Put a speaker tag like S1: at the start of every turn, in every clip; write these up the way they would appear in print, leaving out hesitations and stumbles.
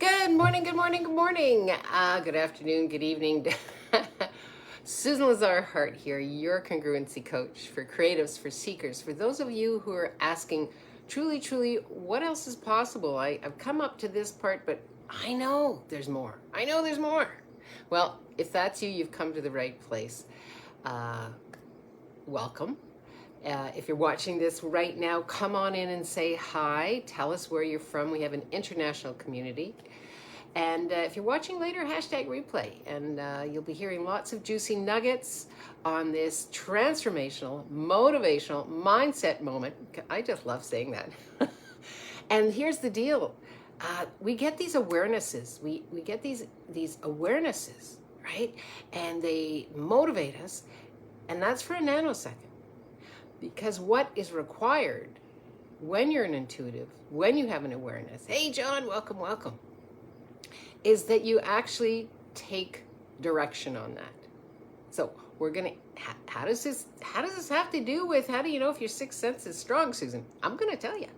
S1: Good morning, good morning, good morning. Good afternoon, good evening. Susan Lazar Hart here, your congruency coach for creatives, for seekers, for those of you who are asking, truly, what else is possible? I've come up to this part, but I know there's more. I know there's more. Well, if that's you, you've come to the right place. Welcome. If you're watching this right now, come on in and say hi. Tell us where you're from. We have an international community. And if you're watching later, hashtag replay. And you'll be hearing lots of juicy nuggets on this transformational, motivational mindset moment. I just love saying that. And here's the deal. We get these awarenesses. We get these awarenesses, right? And they motivate us. And that's for a nanosecond. Because what is required when you're an intuitive, when you have an awareness, hey, John, welcome, welcome, is that you actually take direction on that. So we're going to, how does this have to do with, how do you know if your sixth sense is strong, Susan? I'm going to tell you.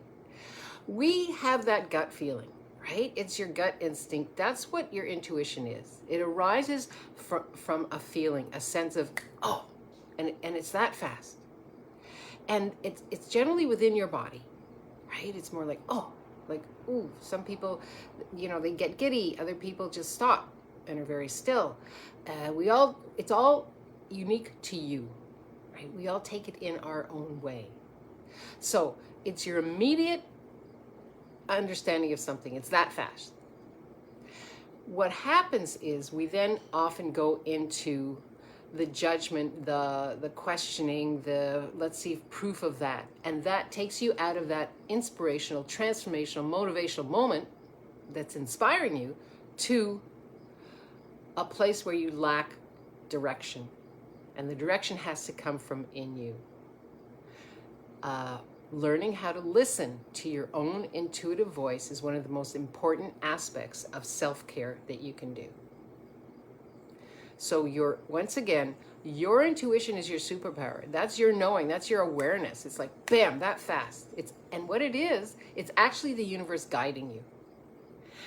S1: We have that gut feeling, right? It's your gut instinct. That's what your intuition is. It arises from a feeling, a sense of, oh, and it's that fast. And it's generally within your body, right? It's more like, oh, like, ooh, some people, they get giddy. Other people just stop and are very still. It's all unique to you, right? We all take it in our own way. So it's your immediate understanding of something. It's that fast. What happens is we then often go into the judgment, the questioning, let's see proof of that. And that takes you out of that inspirational, transformational, motivational moment that's inspiring you to a place where you lack direction. And the direction has to come from in you. Learning how to listen to your own intuitive voice is one of the most important aspects of self-care that you can do. So once again, your intuition is your superpower. That's your knowing. That's your awareness. It's like, bam, that fast. And what it is, it's actually the universe guiding you.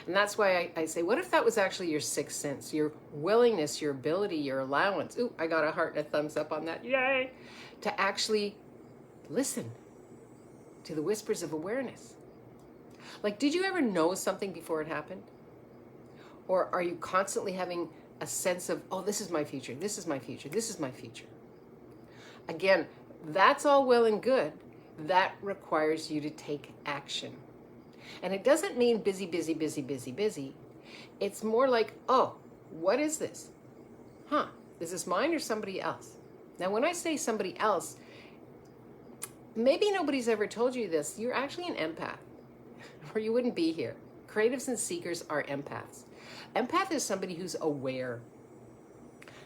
S1: And that's why I say, what if that was actually your sixth sense, your willingness, your ability, your allowance? Ooh, I got a heart and a thumbs up on that. Yay! To actually listen to the whispers of awareness. Like, did you ever know something before it happened? Or are you constantly having a sense of, oh, this is my future, this is my future, this is my future? Again, that's all well and good. That requires you to take action. And it doesn't mean busy. It's more like, oh, what is this? Is this mine or somebody else? Now, when I say somebody else, maybe nobody's ever told you this. You're actually an empath, or you wouldn't be here. Creatives and seekers are empaths. Empath is somebody who's aware.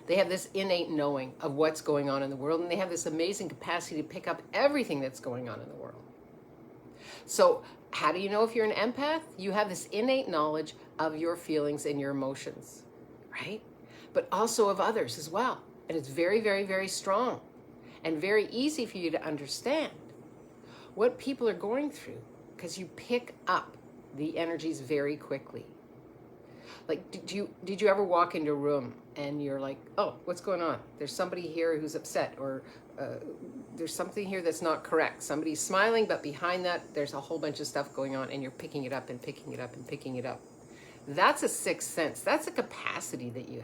S1: They have this innate knowing of what's going on in the world, and they have this amazing capacity to pick up everything that's going on in the world. So how do you know if you're an empath? You have this innate knowledge of your feelings and your emotions, right? But also of others as well. And it's very strong and very easy for you to understand what people are going through, because you pick up the energies very quickly. Like, did you ever walk into a room and you're like, oh, what's going on? There's somebody here who's upset, or there's something here that's not correct. Somebody's smiling, but behind that, there's a whole bunch of stuff going on, and you're picking it up and picking it up and picking it up. That's a sixth sense. That's a capacity that you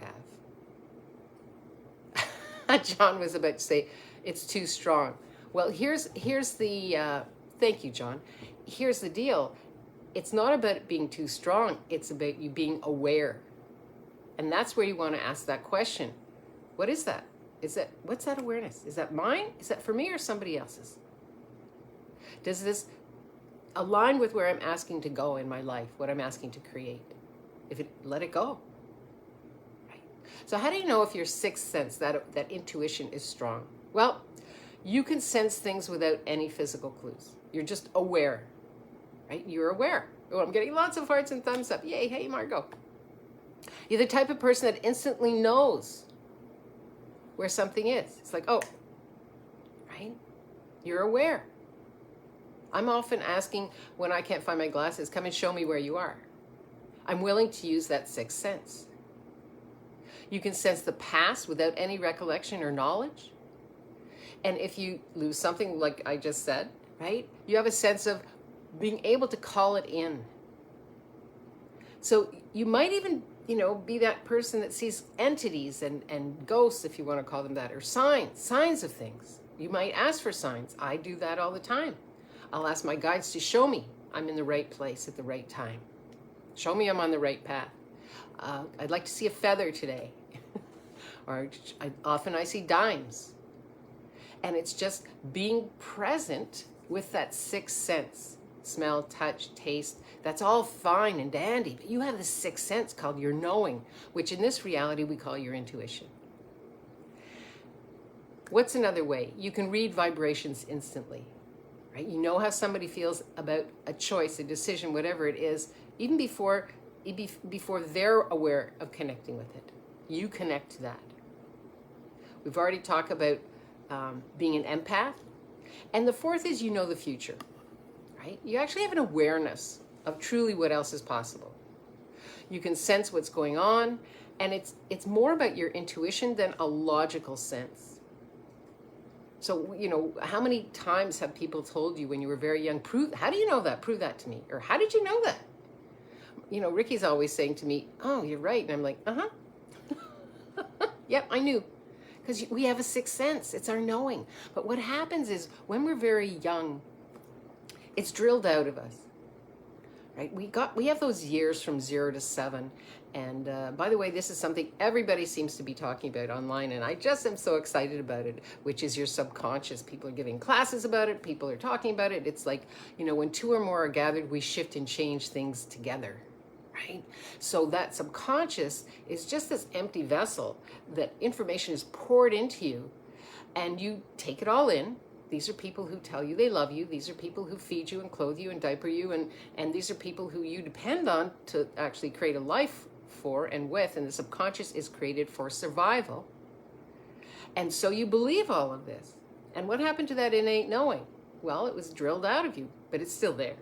S1: have. John was about to say, it's too strong. Well, here's the, thank you, John. Here's the deal. It's not about it being too strong. It's about you being aware. And that's where you want to ask that question. What is that? What's that awareness? Is that mine? Is that for me or somebody else's? Does this align with where I'm asking to go in my life, what I'm asking to create? Let it go. Right? So how do you know if your sixth sense, that intuition is strong? Well, you can sense things without any physical clues. You're just aware. Right? You're aware. Oh, I'm getting lots of hearts and thumbs up. Yay, hey, Margot. You're the type of person that instantly knows where something is. It's like, oh, right? You're aware. I'm often asking when I can't find my glasses, come and show me where you are. I'm willing to use that sixth sense. You can sense the past without any recollection or knowledge. And if you lose something, like I just said, right, you have a sense of being able to call it in. So you might even, be that person that sees entities and ghosts, if you want to call them that, or signs of things. You might ask for signs. I do that all the time. I'll ask my guides to show me I'm in the right place at the right time. Show me I'm on the right path. I'd like to see a feather today. Or often I see dimes. And it's just being present with that sixth sense. Smell, touch, taste. That's all fine and dandy. But you have this sixth sense called your knowing, which in this reality we call your intuition. What's another way? You can read vibrations instantly. Right? You know how somebody feels about a choice, a decision, whatever it is, even before they're aware of connecting with it. You connect to that. We've already talked about being an empath. And the fourth is you know the future. Right? You actually have an awareness of truly what else is possible. You can sense what's going on, and it's more about your intuition than a logical sense. So, how many times have people told you when you were very young, how do you know that? Prove that to me. Or how did you know that? Ricky's always saying to me, oh, you're right. And I'm like, Yep, I knew. Because we have a sixth sense. It's our knowing. But what happens is when we're very young, it's drilled out of us. Right? We have those years from 0 to 7. And by the way, this is something everybody seems to be talking about online, and I just am so excited about it, which is your subconscious. People are giving classes about it. People are talking about it. It's like, when two or more are gathered, we shift and change things together, right? So that subconscious is just this empty vessel that information is poured into you, and you take it all in. These are people who tell you they love you. These are people who feed you and clothe you and diaper you. And these are people who you depend on to actually create a life for and with. And the subconscious is created for survival. And so you believe all of this. And what happened to that innate knowing? Well, it was drilled out of you, but it's still there,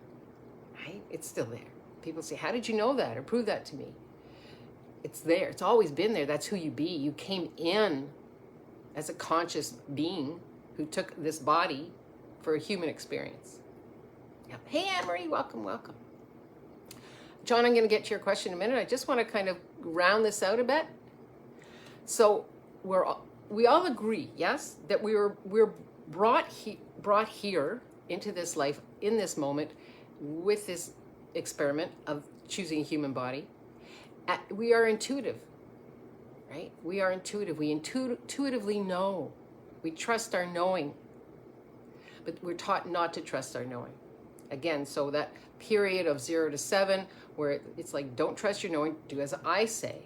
S1: right? It's still there. People say, how did you know that? Or prove that to me. It's there. It's always been there. That's who you be. You came in as a conscious being who took this body for a human experience. Yeah. Hey, Anne-Marie, welcome, welcome. John, I'm going to get to your question in a minute. I just want to kind of round this out a bit. So we all agree, yes, that we're brought here into this life, in this moment, with this experiment of choosing a human body. We are intuitive, right? We are intuitive. We intuitively know. We trust our knowing, but we're taught not to trust our knowing. Again, so that period of 0 to 7, where it's like, don't trust your knowing, do as I say.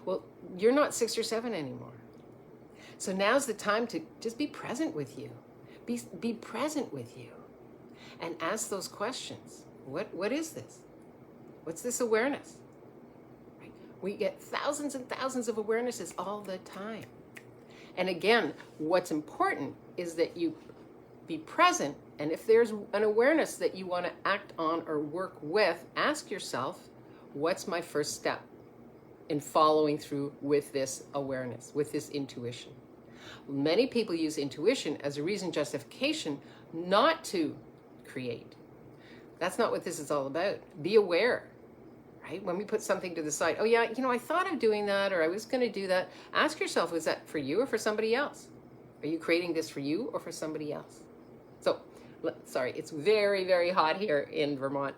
S1: Well, you're not 6 or 7 anymore. So now's the time to just be present with you. Be present with you. And ask those questions. What is this? What's this awareness? Right? We get thousands and thousands of awarenesses all the time. And again, what's important is that you be present, and if there's an awareness that you want to act on or work with, ask yourself, what's my first step in following through with this awareness, with this intuition? Many people use intuition as a reason justification not to create. That's not what this is all about. Be aware. Right? When we put something to the side, oh yeah, I thought of doing that, or I was going to do that. Ask yourself, was that for you or for somebody else? Are you creating this for you or for somebody else? So, sorry, it's very, very hot here in Vermont.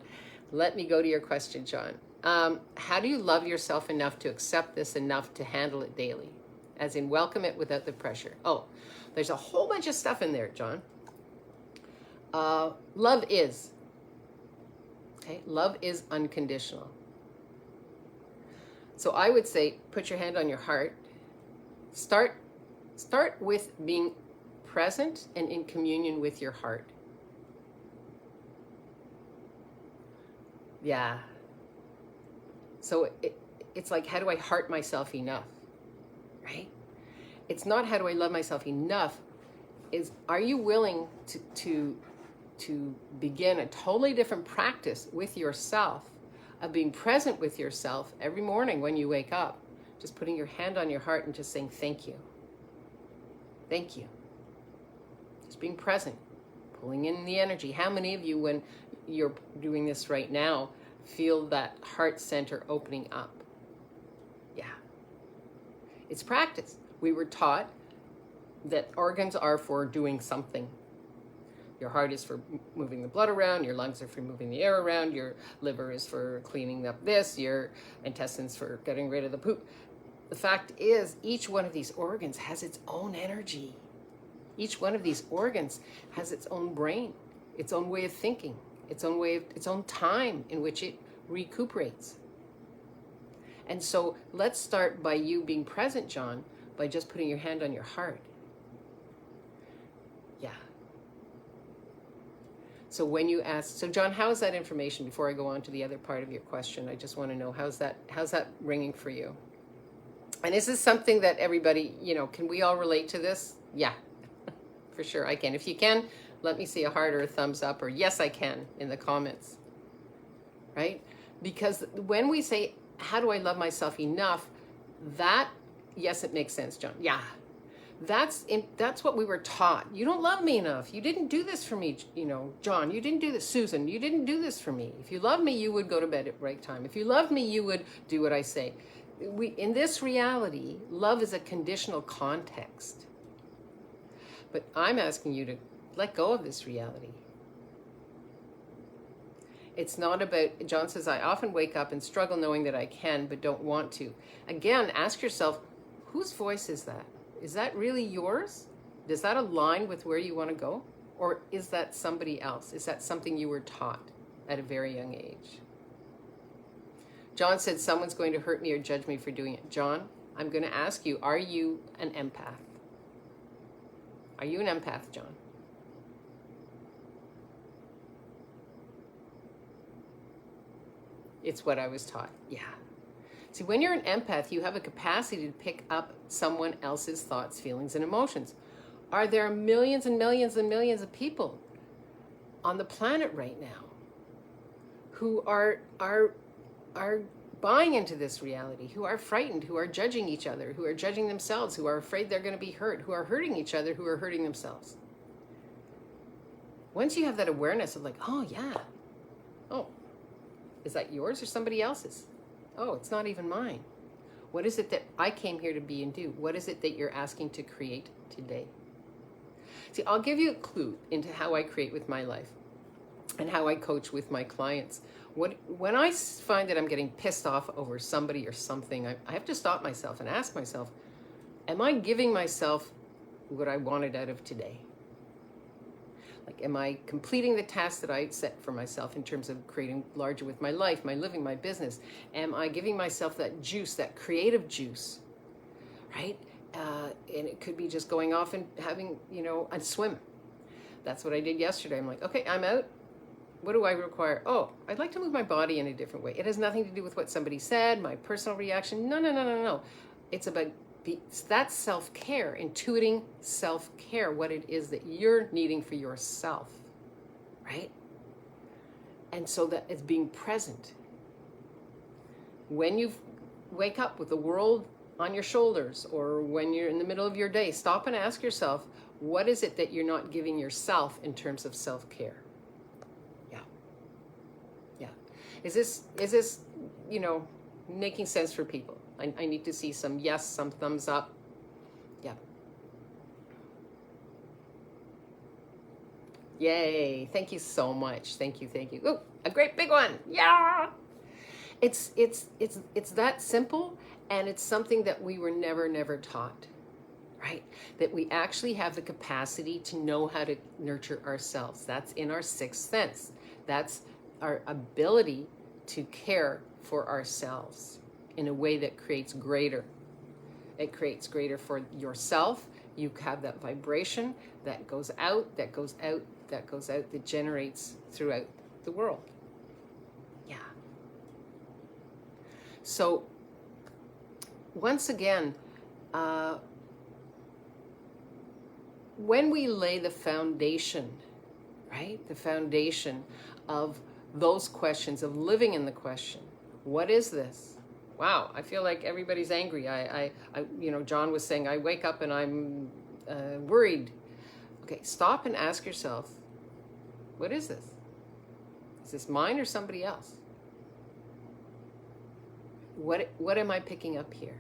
S1: Let me go to your question, John. How do you love yourself enough to accept this enough to handle it daily? As in, welcome it without the pressure. Oh, there's a whole bunch of stuff in there, John. Love is. Okay, love is unconditional. So I would say, put your hand on your heart. Start with being present and in communion with your heart. Yeah. So it's like, how do I heart myself enough? Right? It's not how do I love myself enough. Are you willing to begin a totally different practice with yourself of being present with yourself every morning when you wake up, just putting your hand on your heart and just saying, thank you. Thank you. Just being present, pulling in the energy. How many of you, when you're doing this right now, feel that heart center opening up? Yeah. It's practice. We were taught that organs are for doing something. Your heart is for moving the blood around, your lungs are for moving the air around, your liver is for cleaning up this, your intestines for getting rid of the poop. The fact is, each one of these organs has its own energy. Each one of these organs has its own brain, its own way of thinking, its own time in which it recuperates. And so let's start by you being present, John, by just putting your hand on your heart. Yeah. So when you ask, so John, how is that information, before I go on to the other part of your question, I just want to know, how's that ringing for you? And is this something that everybody, can we all relate to this? Yeah, for sure I can. If you can, let me see a heart or a thumbs up or yes, I can in the comments, right? Because when we say, how do I love myself enough? That, yes, it makes sense, John. Yeah, that's what we were taught. You don't love me enough. You didn't do this for me, John. You didn't do this, Susan. You didn't do this for me. If you loved me, you would go to bed at right time. If you loved me, you would do what I say. In this reality, love is a conditional context. But I'm asking you to let go of this reality. It's not about, John says, I often wake up and struggle knowing that I can, but don't want to. Again, ask yourself, whose voice is that? Is that really yours? Does that align with where you want to go? Or is that somebody else? Is that something you were taught at a very young age? John said, someone's going to hurt me or judge me for doing it. John, I'm going to ask you, are you an empath? Are you an empath, John? It's what I was taught. Yeah. See, when you're an empath, you have a capacity to pick up someone else's thoughts, feelings, and emotions. Are there millions and millions and millions of people on the planet right now who are buying into this reality, who are frightened, who are judging each other, who are judging themselves, who are afraid they're going to be hurt, who are hurting each other, who are hurting themselves? Once you have that awareness of like, oh yeah, oh, is that yours or somebody else's? Oh, it's not even mine. What is it that I came here to be and do? What is it that you're asking to create today? See, I'll give you a clue into how I create with my life and how I coach with my clients. When I find that I'm getting pissed off over somebody or something, I have to stop myself and ask myself, am I giving myself what I wanted out of today? Like, am I completing the task that I set for myself in terms of creating larger with my life, my living, my business? Am I giving myself that juice, that creative juice, right? And it could be just going off and having, a swim. That's what I did yesterday. I'm like, okay, I'm out. What do I require? Oh, I'd like to move my body in a different way. It has nothing to do with what somebody said, my personal reaction. No. It's about that's self-care, intuiting self-care, what it is that you're needing for yourself, right? And so that it's being present. When you wake up with the world on your shoulders, or when you're in the middle of your day, stop and ask yourself, what is it that you're not giving yourself in terms of self-care? Yeah. Is this, making sense for people? I need to see some yes, some thumbs up. Yeah. Yay. Thank you so much. Thank you. Ooh, a great big one. Yeah. It's that simple, and it's something that we were never taught, right? That we actually have the capacity to know how to nurture ourselves. That's in our sixth sense. That's our ability to care for ourselves in a way that creates greater. It creates greater for yourself. You have that vibration that goes out, that generates throughout the world. Yeah. So, once again, when we lay the foundation, right? The foundation of those questions, of living in the question, What is this? Wow, I feel like everybody's angry. John was saying, I wake up and I'm worried. Okay, stop and ask yourself, what is this? Is this mine or somebody else? What am I picking up here?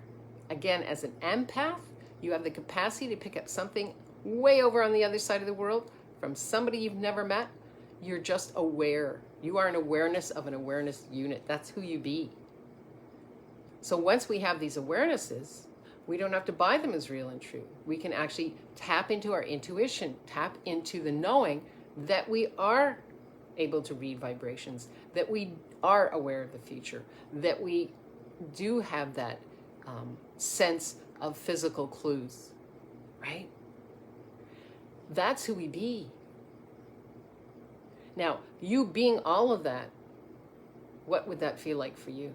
S1: Again, as an empath, you have the capacity to pick up something way over on the other side of the world from somebody you've never met. You're just aware. You are an awareness of an awareness unit. That's who you be. So once we have these awarenesses, we don't have to buy them as real and true. We can actually tap into our intuition, tap into the knowing that we are able to read vibrations, that we are aware of the future, that we do have that sense of physical clues, right? That's who we be. Now, you being all of that, what would that feel like for you?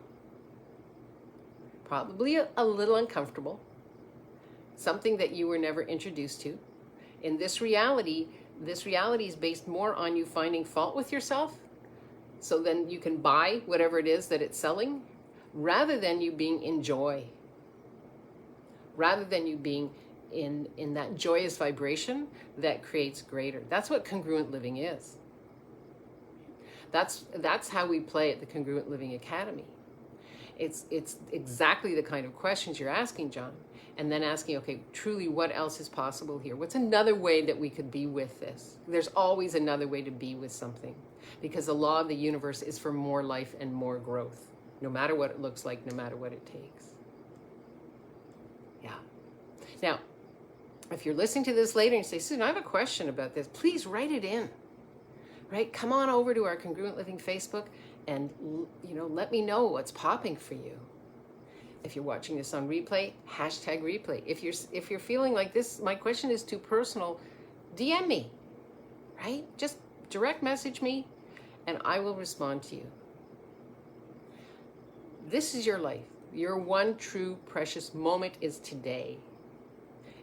S1: Probably a little uncomfortable, something that you were never introduced to. In this reality is based more on you finding fault with yourself, so then you can buy whatever it is that it's selling, rather than you being in joy, rather than you being in that joyous vibration that creates greater. That's what congruent living is. That's how we play at the Congruent Living Academy. It's exactly the kind of questions you're asking, John, and then asking, okay, truly what else is possible here? What's another way that we could be with this? There's always another way to be with something, because the law of the universe is for more life and more growth, no matter what it looks like, no matter what it takes. Yeah. Now, if you're listening to this later and you say, Susan, I have a question about this, please write it in, right? Come on over to our Congruent Living Facebook and, let me know what's popping for you. If you're watching this on replay, #replay. If you're feeling like this, my question is too personal, DM me, right? Just direct message me and I will respond to you. This is your life. Your one true precious moment is today.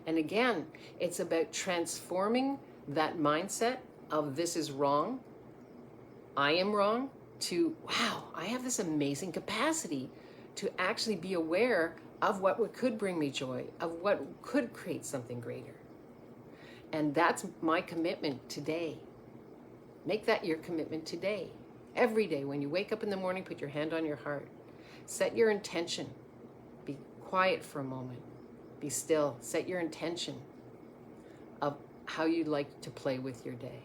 S1: And again, it's about transforming that mindset of this is wrong, I am wrong, to, wow, I have this amazing capacity to actually be aware of what could bring me joy, of what could create something greater. And that's my commitment today. Make that your commitment today. Every day when you wake up in the morning, put your hand on your heart. Set your intention. Be quiet for a moment. Be still. Set your intention of how you'd like to play with your day.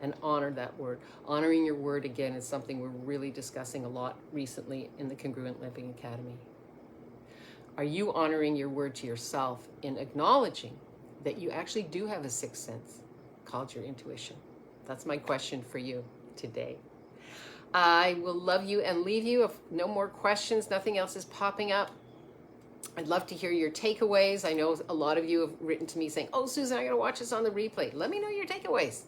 S1: And honor that word. Honoring your word, again, is something we're really discussing a lot recently in the Congruent Living Academy. Are you honoring your word to yourself in acknowledging that you actually do have a sixth sense called your intuition? That's my question for you today. I will love you and leave you. If no more questions, nothing else is popping up, I'd love to hear your takeaways. I know a lot of you have written to me saying, oh, Susan, I got to watch this on the replay. Let me know your takeaways.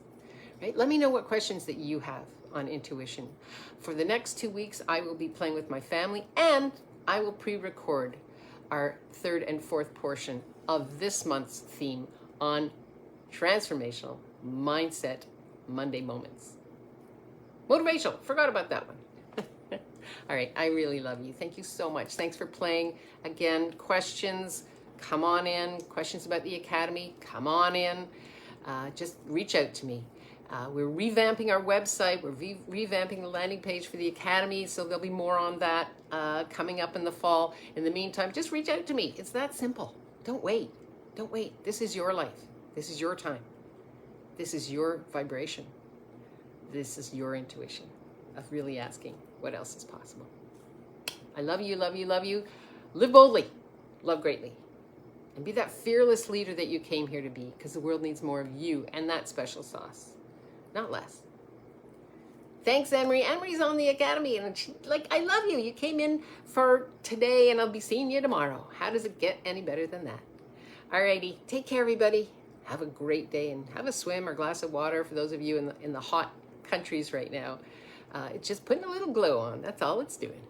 S1: Right? Let me know what questions that you have on intuition. For the next 2 weeks, I will be playing with my family, and I will pre-record our third and fourth portion of this month's theme on transformational mindset Monday moments. Motivational, forgot about that one. All right, I really love you. Thank you so much. Thanks for playing. Again, questions, come on in. Questions about the Academy, come on in. Just reach out to me. We're revamping our website. We're revamping the landing page for the Academy, so there'll be more on that coming up in the fall. In the meantime, just reach out to me. It's that simple. Don't wait. Don't wait. This is your life. This is your time. This is your vibration. This is your intuition of really asking what else is possible. I love you, love you, love you. Live boldly. Love greatly. And be that fearless leader that you came here to be, because the world needs more of you and that special sauce. Not less. Thanks, Anne-Marie. Anne-Marie's on the Academy, and I love you. You came in for today, and I'll be seeing you tomorrow. How does it get any better than that? Alrighty, take care, everybody. Have a great day, and have a swim or glass of water for those of you in the hot countries right now. It's just putting a little glow on. That's all it's doing.